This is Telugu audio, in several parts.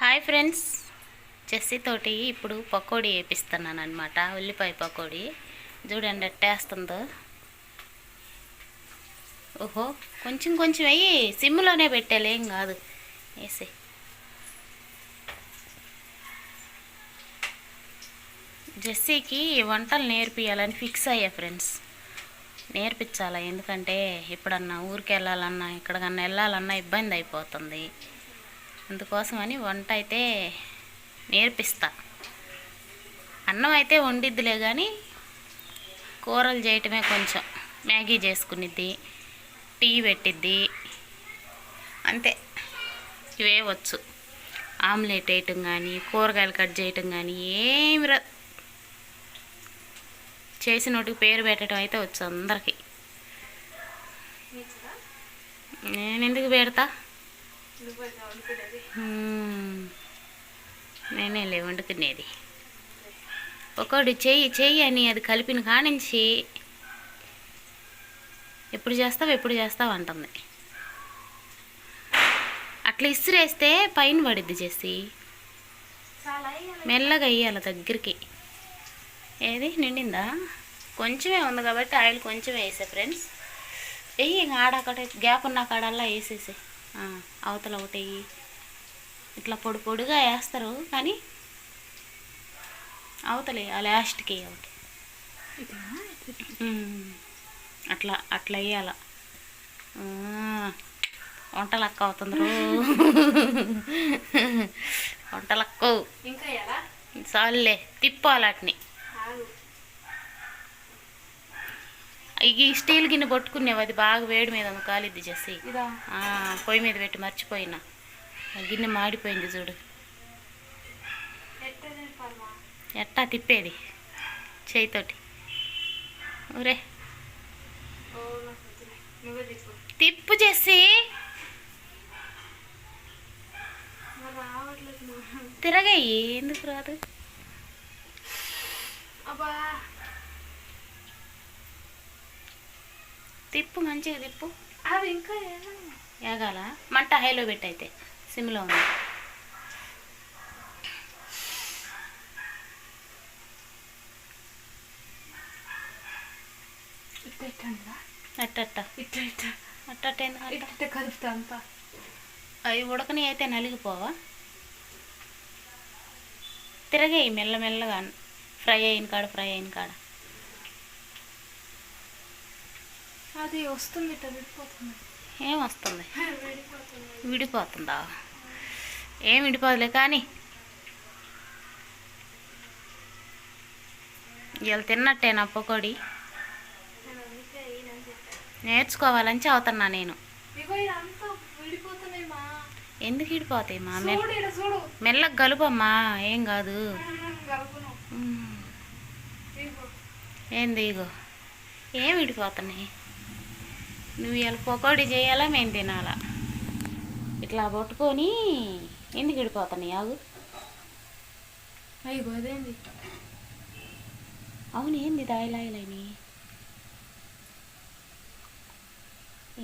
హాయ్ ఫ్రెండ్స్, చెస్సీతోటి ఇప్పుడు పకోడీ వేపిస్తున్నాను అనమాట. ఉల్లిపాయ పకోడీ చూడండి ఎట్టేస్తుందో. ఓహో, కొంచెం కొంచెం అయ్యి సిమ్లోనే పెట్టాలి, ఏం కాదు. వేసి జెస్సీకి వంటలు నేర్పియాలని ఫిక్స్ అయ్యా ఫ్రెండ్స్. నేర్పించాలా, ఎందుకంటే ఎప్పుడన్నా ఊరికి వెళ్ళాలన్నా ఎక్కడికన్నా వెళ్ళాలన్నా ఇబ్బంది అయిపోతుంది. అందుకోసమని వంట అయితే నేర్పిస్తా. అన్నం అయితే వండిద్దిలే, కానీ కూరలు చేయటమే కొంచెం. మ్యాగీ చేసుకునిద్ది, టీ పెట్టిద్ది, అంతే. ఇవే వచ్చు. ఆమ్లెట్ వేయటం కానీ, కూరగాయలు కట్ చేయటం కానీ ఏమి చేసినోటికి పేరు పెట్టడం అయితే వచ్చు అందరికీ. నేను ఎందుకు పెడతా, నేనే వండుకునేది. ఒకటి చెయ్యి అని అది కలిపిన కానించి ఎప్పుడు చేస్తావు అంటుంది. అట్లా ఇసిరేస్తే పైన పడిద్ది. చేసి మెల్లగా వేయాలి దగ్గరికి. ఏది నిండిందా? కొంచెమే ఉంది కాబట్టి ఆయిల్ కొంచెమే వేసా ఫ్రెండ్స్. వెయ్యి ఆడకటే గ్యాప్ ఉన్న కాడల్లా వేసేసి అవతల ఒకటి ఇట్లా పొడి పొడిగా వేస్తారు, కానీ అవతలే ఆ లాస్ట్కి ఒకటి అట్లా అట్లా వేయాల. వంటలక్క అవుతుంది వంటలక్కు. చాలులే, తిప్పాలటిని. ఈ స్టీల్ గిన్నె పట్టుకునేవి, అది బాగా వేడి మీద కాలిద్ది. చేసి పొయ్యి మీద పెట్టి మర్చిపోయినా. గిన్నె మాడిపోయింది చూడు. ఎట్టా తిప్పేది చేయితోటి? ఊరే తిప్పు చేసి తిరగయ్యి. ఎందుకు రాదు? తిప్పు, మంచిగా తిప్పు. అది ఇంకా ఏగాల. మంట హైలో పెట్టయితే, సిమ్లో ఉంది. కలుపుతా అంతా. అవి ఉడకని అయితే నలిగిపోవా? తిరగేయి మెల్లమెల్లగా. ఫ్రై అయిన కాడ అది వస్తుంది, విడిపోతుంది. ఏం వస్తుంది? విడిపోతుందా? ఏం విడిపోదులే కానీ. ఇవాళ తిన్నట్టే నా పకోడీ. నేర్చుకోవాలని చదువుతున్నా నేను. ఎందుకు విడిపోతాయి మా? మెల్లగా కలుపమ్మా, ఏం కాదు. ఏంది ఇగో, ఏం విడిపోతున్నాయి? నువ్వు ఇలా పకోడీ చేయాలా, మేము తినాలా? ఇట్లా పట్టుకొని ఎందుకు విడిపోతున్నాయి? ఆగు. అయ్యో అదేంది? అవును, ఏంది దాయిలాయిలని?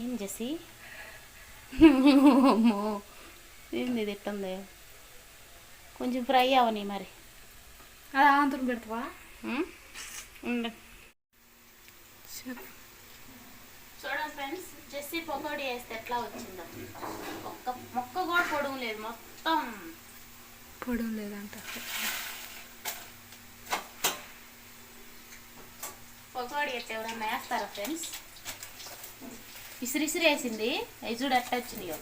ఏం చేసి అమ్మో, ఏంది తిట్టుంది? కొంచెం ఫ్రై అవని మరి. అది ఆంతరం పెడతావా? చూడండి ఫ్రెండ్స్, జెస్సీ పకోడీ వేస్తే ఎట్లా వచ్చిందో. ఒక్క మొక్క కూడా పొడవు లేదు, మొత్తం పొడవు లేదంట. పకోడీ అయితే ఎవరన్నా వేస్తారా ఫ్రెండ్స్? ఇసిరిసిరి వేసింది. అవి చూడు ఎట్ట వచ్చినాయో.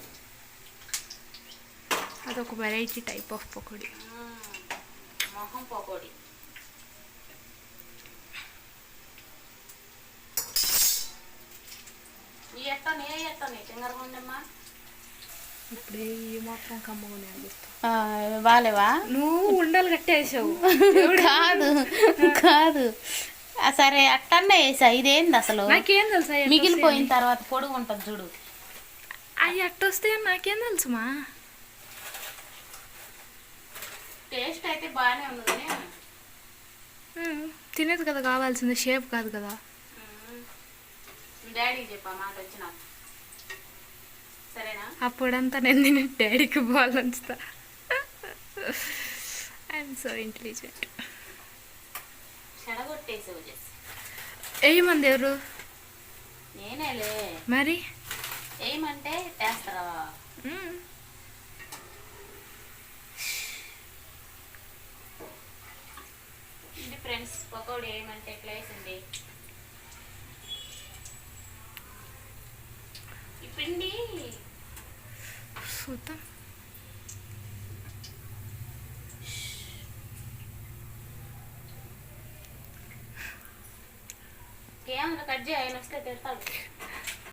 అదొక వెరైటీ టైప్ ఆఫ్ పకోడీ. మొహం పకోడీ. ఎట్టని తింగరగుండమ్మా. ఇప్పుడే మాత్రం కమ్మగా అనిపిస్తా. బాలేవా? నువ్వు ఉండలు కట్టేసావు. కాదు సరే, అట్టన్నా వేసా. ఇదేంది అసలు? నాకేం తెలుసా? మిగిలిపోయిన తర్వాత పొడుగు ఉంటుంది చూడు. అవి అట్టొస్తే నాకేం తెలుసుమా? టేస్ట్ అయితే బాగానే ఉంది, కానీ తినేది కదా కావాల్సింది, షేప్ కాదు కదా. డాడీకి చెప్పా మాట వచ్చిన. సరేనా? అప్పుడంతా నేను డాడీకి బాల్ ఉంచుతా. I'm so intelligent. చెడగొట్టేసావు చేసి. ఏమంది ఎవరు? నేనేలే. మరి ఏమంటే వేస్తారా? మ్మ్. ఇది ఫ్రెండ్స్ పకోడీ ఏమంటే ఎట్లా వేసింది ఈ పిండి. చూద్దాం. ఏమన్నా కట్ చేయి, ఆయన వస్తే తిడతాడు.